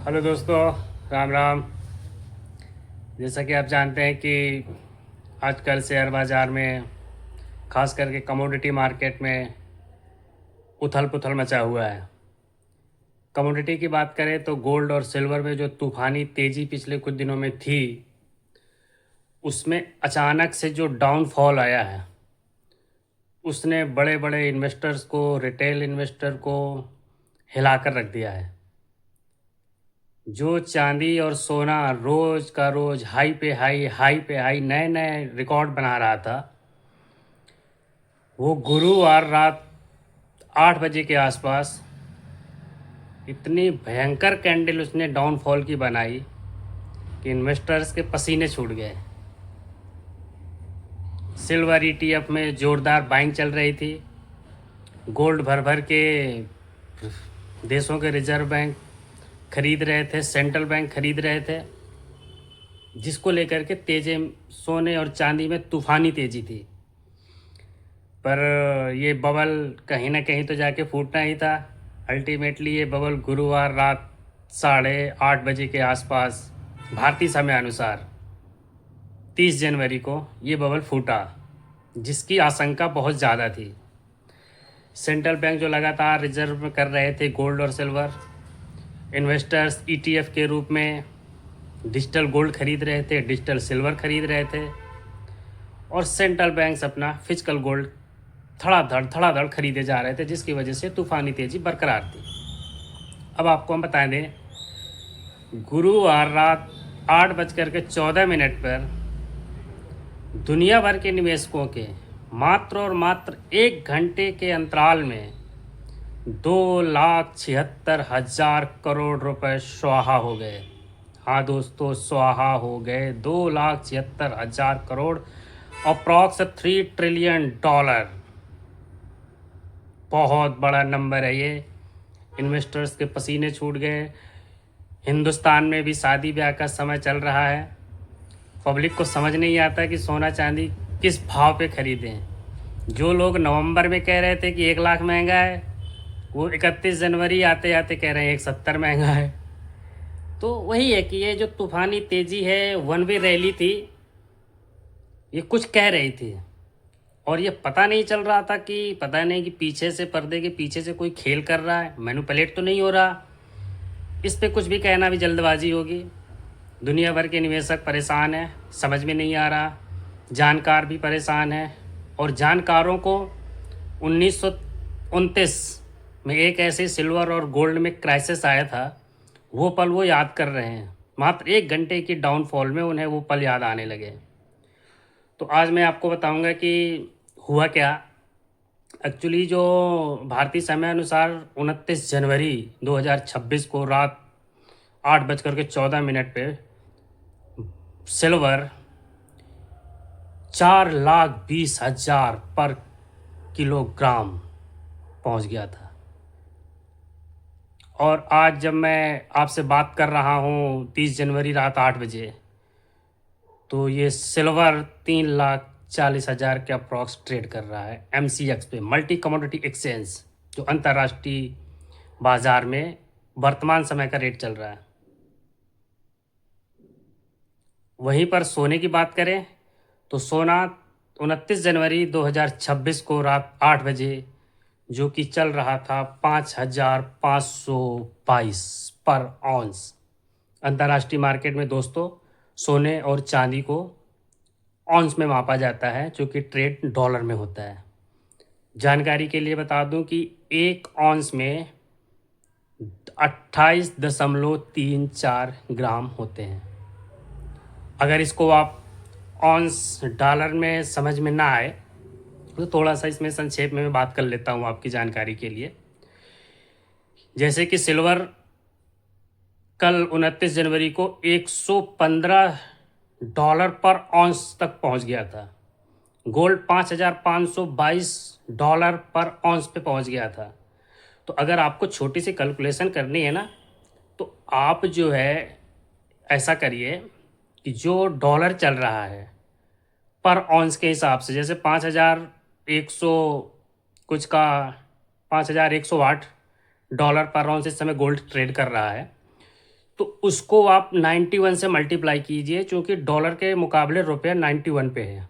Hello दोस्तों, राम राम। जैसा कि आप जानते हैं कि आजकल शेयर बाज़ार में, ख़ास करके कमोडिटी मार्केट में उथल पुथल मचा हुआ है। कमोडिटी की बात करें तो गोल्ड और सिल्वर में जो तूफ़ानी तेज़ी पिछले कुछ दिनों में थी, उसमें अचानक से जो डाउनफॉल आया है, उसने बड़े बड़े इन्वेस्टर्स को, रिटेल इन्वेस्टर को हिला कर रख दिया है। जो चांदी और सोना रोज का रोज हाई पे हाई, हाई पे हाई, नए नए रिकॉर्ड बना रहा था, वो गुरुवार रात 8 बजे के आसपास इतनी भयंकर कैंडल उसने डाउनफॉल की बनाई कि इन्वेस्टर्स के पसीने छूट गए। सिल्वर ईटीएफ में ज़ोरदार बाइंग चल रही थी। गोल्ड भर भर के देशों के रिजर्व बैंक खरीद रहे थे, सेंट्रल बैंक खरीद रहे थे, जिसको लेकर के तेज़ी, सोने और चांदी में तूफ़ानी तेज़ी थी। पर ये बबल कहीं ना कहीं तो जाके फूटना ही था। अल्टीमेटली ये बबल गुरुवार रात 8:30 बजे के आसपास भारतीय समय अनुसार 30 जनवरी को ये बबल फूटा, जिसकी आशंका बहुत ज़्यादा थी। सेंट्रल बैंक जो लगातार रिजर्व में कर रहे थे गोल्ड और सिल्वर, इन्वेस्टर्स ईटीएफ के रूप में डिजिटल गोल्ड खरीद रहे थे, डिजिटल सिल्वर खरीद रहे थे, और सेंट्रल बैंक्स अपना फिजिकल गोल्ड धड़ाधड़ खरीदे जा रहे थे, जिसकी वजह से तूफ़ानी तेज़ी बरकरार थी। अब आपको हम बताएं दें, गुरुवार रात 8:14 पर दुनिया भर के निवेशकों के मात्र और मात्र 1 घंटे के अंतराल में 2,76,000 करोड़ रुपए स्वाहा हो गए। हाँ दोस्तों, स्वाहा हो गए 2,76,000 करोड़, अप्रॉक्स $3 ट्रिलियन। बहुत बड़ा नंबर है ये। इन्वेस्टर्स के पसीने छूट गए। हिंदुस्तान में भी शादी ब्याह का समय चल रहा है। पब्लिक को समझ नहीं आता कि सोना चांदी किस भाव पे खरीदें। जो लोग नवंबर में कह रहे थे कि 1 लाख महंगा है, वो 31 जनवरी आते आते कह रहे हैं 170 महंगा है। तो वही है कि ये जो तूफ़ानी तेज़ी है, वन वे रैली थी, ये कुछ कह रही थी, और ये पता नहीं चल रहा था कि पता नहीं कि पीछे से, पर्दे के पीछे से कोई खेल कर रहा है, मैनिपुलेट तो नहीं हो रहा। इस पे कुछ भी कहना भी जल्दबाजी होगी। दुनिया भर के निवेशक परेशान हैं, समझ में नहीं आ रहा। जानकार भी परेशान हैं, और जानकारों को 1929 में एक ऐसे सिल्वर और गोल्ड में क्राइसिस आया था, वो पल वो याद कर रहे हैं। मात्र 1 घंटे की डाउनफॉल में उन्हें वो पल याद आने लगे। तो आज मैं आपको बताऊंगा कि हुआ क्या। एक्चुअली जो भारतीय समय अनुसार 29 जनवरी 2026 को रात 8:14 पे सिल्वर 4,20,000 पर किलोग्राम पहुंच गया था। और आज जब मैं आपसे बात कर रहा हूं 30 जनवरी रात 8 बजे, तो ये सिल्वर 3,40,000 के अप्रॉक्स ट्रेड कर रहा है MCX पे, मल्टी कमोडिटी एक्सचेंज, जो अंतर्राष्ट्रीय बाजार में वर्तमान समय का रेट चल रहा है। वहीं पर सोने की बात करें तो सोना 29 जनवरी 2026 को रात 8 बजे, जो कि चल रहा था 5,522 पर ऑन्स। अंतर्राष्ट्रीय मार्केट में दोस्तों सोने और चांदी को ऑन्स में मापा जाता है, जो कि ट्रेड डॉलर में होता है। जानकारी के लिए बता दूं कि 1 ऑन्स में 28.34 ग्राम होते हैं। अगर इसको आप ऑन्स डॉलर में समझ में ना आए तो थोड़ा सा इसमें संक्षेप में मैं बात कर लेता हूँ आपकी जानकारी के लिए। जैसे कि सिल्वर कल 29 जनवरी को $115 पर ऑन्स तक पहुंच गया था। गोल्ड $5,522 पर ऑन्स पे पहुंच गया था। तो अगर आपको छोटी सी कैलकुलेशन करनी है ना, तो आप जो है ऐसा करिए कि जो डॉलर चल रहा है पर ऑन्स के हिसाब से, जैसे 5,100 कुछ का, $5,108 पर ऑन्स इस समय गोल्ड ट्रेड कर रहा है। तो उसको आप 91 से मल्टीप्लाई कीजिए, क्योंकि डॉलर के मुकाबले रुपया 91 पे है।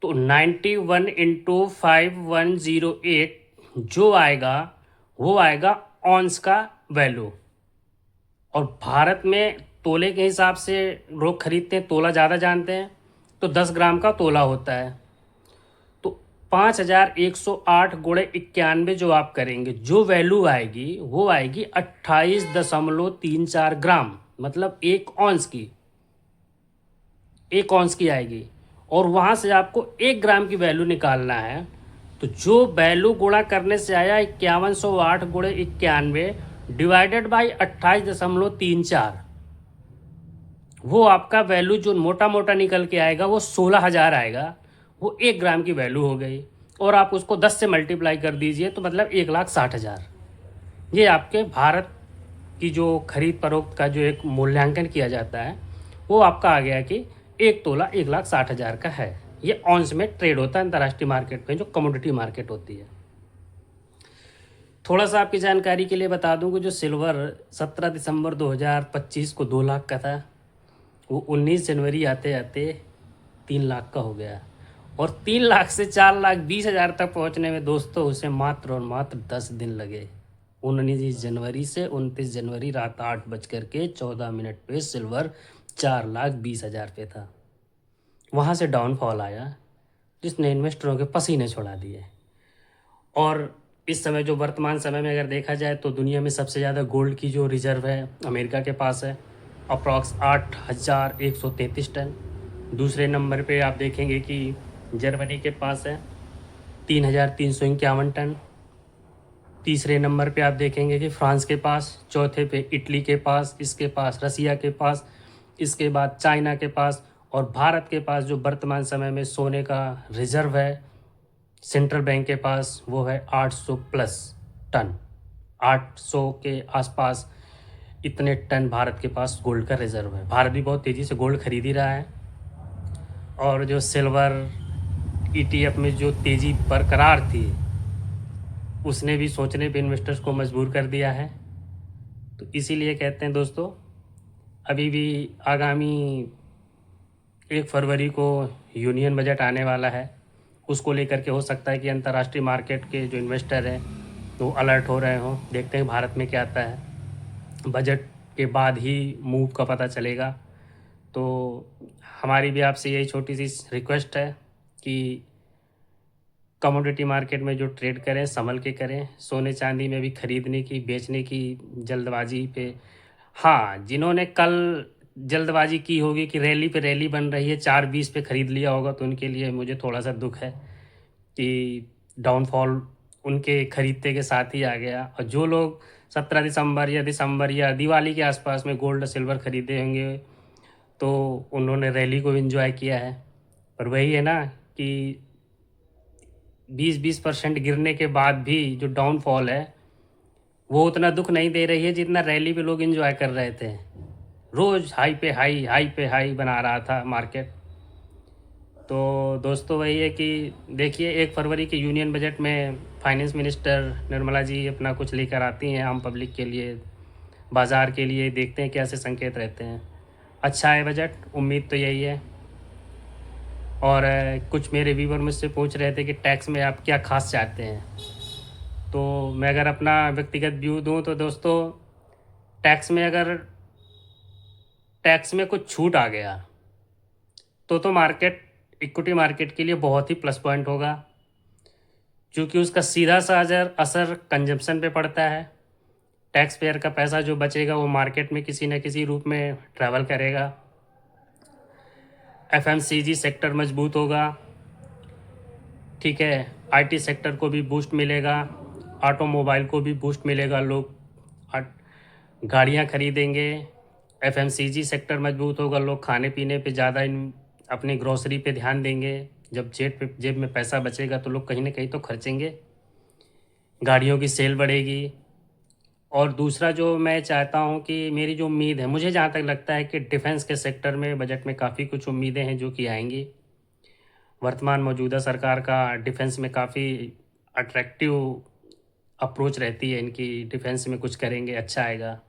तो 91 इंटू 5108 जो आएगा वो आएगा ऑन्स का वैल्यू। और भारत में तोले के हिसाब से लोग खरीदते हैं, तोला ज़्यादा जानते हैं, तो 10 ग्राम का तोला होता है। तो 5108 गुणे 91 जो आप करेंगे, जो वैल्यू आएगी वो आएगी 28.34 ग्राम, मतलब 1 औंस की आएगी। और वहाँ से आपको 1 ग्राम की वैल्यू निकालना है। तो जो वैल्यू गुणा करने से आया 5108 गुणे 91 डिवाइडेड बाई 28.34, वो आपका वैल्यू जो मोटा मोटा निकल के आएगा वो 16,000 आएगा। वो 1 ग्राम की वैल्यू हो गई। और आप उसको 10 से मल्टीप्लाई कर दीजिए तो मतलब 1,60,000। ये आपके भारत की जो खरीद फरोख्त का जो एक मूल्यांकन किया जाता है वो आपका आ गया कि 1 तोला 1,60,000 का है। ये ऑन्स में ट्रेड होता है अंतर्राष्ट्रीय मार्केट में, जो कमोडिटी मार्केट होती है। थोड़ा सा आपकी जानकारी के लिए बता दूं कि जो सिल्वर 17 दिसंबर 2025 को 2 लाख का था, वो 19 जनवरी आते आते 3 लाख का हो गया। और 3 लाख से 4,20,000 तक पहुंचने में दोस्तों उसे मात्र और मात्र 10 दिन लगे। 19 जनवरी से 29 जनवरी रात 8:14 पे सिल्वर 4,20,000 पे था। वहाँ से डाउनफॉल आया जिसने इन्वेस्टरों के पसीने छुड़ा दिए। और इस समय जो वर्तमान समय में अगर देखा जाए तो दुनिया में सबसे ज़्यादा गोल्ड की जो रिजर्व है अमेरिका के पास है, अप्रॉक्स 8,133 टन। दूसरे नंबर पे आप देखेंगे कि जर्मनी के पास है 3,351 टन। तीसरे नंबर पे आप देखेंगे कि फ्रांस के पास, चौथे पे इटली के पास, इसके पास रसिया के पास, इसके बाद चाइना के पास, और भारत के पास जो वर्तमान समय में सोने का रिजर्व है सेंट्रल बैंक के पास वो है 800 प्लस टन। 800 के आसपास इतने टन भारत के पास गोल्ड का रिजर्व है। भारत भी बहुत तेज़ी से गोल्ड खरीद ही रहा है। और जो सिल्वर ईटीएफ में जो तेज़ी बरकरार थी उसने भी सोचने पे इन्वेस्टर्स को मजबूर कर दिया है। तो इसीलिए कहते हैं दोस्तों, अभी भी आगामी 1 फरवरी को यूनियन बजट आने वाला है। उसको लेकर के हो सकता है कि अंतर्राष्ट्रीय मार्केट के जो इन्वेस्टर हैं वो अलर्ट हो रहे हों। देखते हैं भारत में क्या आता है। बजट के बाद ही मूव का पता चलेगा। तो हमारी भी आपसे यही छोटी सी रिक्वेस्ट है कि कमोडिटी मार्केट में जो ट्रेड करें संभल के करें। सोने चांदी में भी खरीदने की बेचने की जल्दबाजी पे, हाँ, जिन्होंने कल जल्दबाजी की होगी कि रैली पे रैली बन रही है 4:20 पे ख़रीद लिया होगा, तो उनके लिए मुझे थोड़ा सा दुख है कि डाउनफॉल उनके खरीदते के साथ ही आ गया। और जो लोग 17 दिसंबर या दिवाली के आसपास में गोल्ड सिल्वर खरीदे होंगे तो उन्होंने रैली को एंजॉय किया है। पर वही है ना कि 20% गिरने के बाद भी जो डाउनफॉल है वो उतना दुख नहीं दे रही है जितना रैली पे लोग एंजॉय कर रहे थे। रोज़ हाई पे हाई बना रहा था मार्केट। तो दोस्तों वही है कि देखिए 1 फरवरी के यूनियन बजट में फाइनेंस मिनिस्टर निर्मला जी अपना कुछ लेकर आती हैं आम पब्लिक के लिए, बाज़ार के लिए। देखते हैं कैसे संकेत रहते हैं। अच्छा है बजट, उम्मीद तो यही है। और कुछ मेरे व्यूवर मुझसे पूछ रहे थे कि टैक्स में आप क्या खास चाहते हैं। तो मैं अगर अपना व्यक्तिगत व्यू दूं तो दोस्तों, टैक्स में कुछ छूट आ गया तो मार्केट, इक्विटी मार्केट के लिए बहुत ही प्लस पॉइंट होगा, क्योंकि उसका सीधा सा असर कंजम्पशन पे पड़ता है। टैक्स पेयर का पैसा जो बचेगा वो मार्केट में किसी न किसी रूप में ट्रैवल करेगा। एफएमसीजी सेक्टर मजबूत होगा, ठीक है। आईटी सेक्टर को भी बूस्ट मिलेगा, ऑटोमोबाइल को भी बूस्ट मिलेगा, लोग गाड़ियाँ खरीदेंगे। एफएमसीजी सेक्टर मजबूत होगा, लोग खाने पीने पे ज़्यादा अपनी ग्रोसरी पे ध्यान देंगे। जब जेब में पैसा बचेगा तो लोग कहीं ना कहीं तो खर्चेंगे। गाड़ियों की सेल बढ़ेगी। और दूसरा जो मैं चाहता हूं कि मेरी जो उम्मीद है, मुझे जहां तक लगता है कि डिफेंस के सेक्टर में बजट में काफ़ी कुछ उम्मीदें हैं जो कि आएंगी। वर्तमान मौजूदा सरकार का डिफेंस में काफ़ी अट्रैक्टिव अप्रोच रहती है इनकी। डिफेंस में कुछ करेंगे, अच्छा आएगा।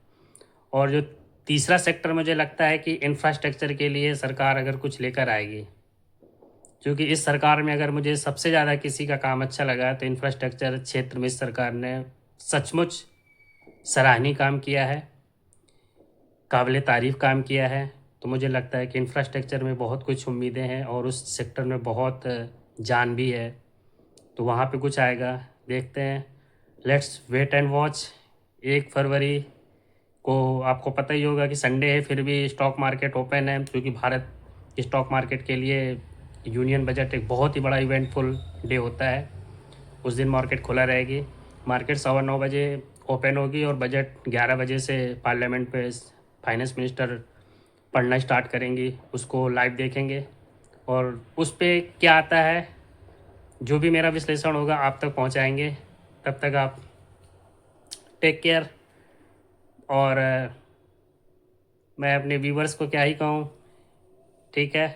और जो तीसरा सेक्टर मुझे लगता है कि इंफ्रास्ट्रक्चर के लिए सरकार अगर कुछ लेकर आएगी, क्योंकि इस सरकार में अगर मुझे सबसे ज़्यादा किसी का काम अच्छा लगा तो इंफ्रास्ट्रक्चर क्षेत्र में इस सरकार ने सचमुच सराहनीय काम किया है, काबिल तारीफ़ काम किया है। तो मुझे लगता है कि इंफ्रास्ट्रक्चर में बहुत कुछ उम्मीदें हैं और उस सेक्टर में बहुत जान भी है, तो वहाँ पे कुछ आएगा, देखते हैं। Let's wait and watch. 1 फरवरी को आपको पता ही होगा कि संडे है, फिर भी स्टॉक मार्केट ओपन है, क्योंकि भारत स्टॉक मार्केट के लिए यूनियन बजट एक बहुत ही बड़ा इवेंटफुल डे होता है। उस दिन मार्केट खुला रहेगी। मार्केट 9:15 बजे ओपन होगी और बजट 11 बजे से पार्लियामेंट पे फाइनेंस मिनिस्टर पढ़ना स्टार्ट करेंगी, उसको लाइव देखेंगे और उस पे क्या आता है, जो भी मेरा विश्लेषण होगा आप तक पहुंचाएंगे। तब तक आप टेक केयर। और मैं अपने व्यूवर्स को क्या ही कहूँ, ठीक है।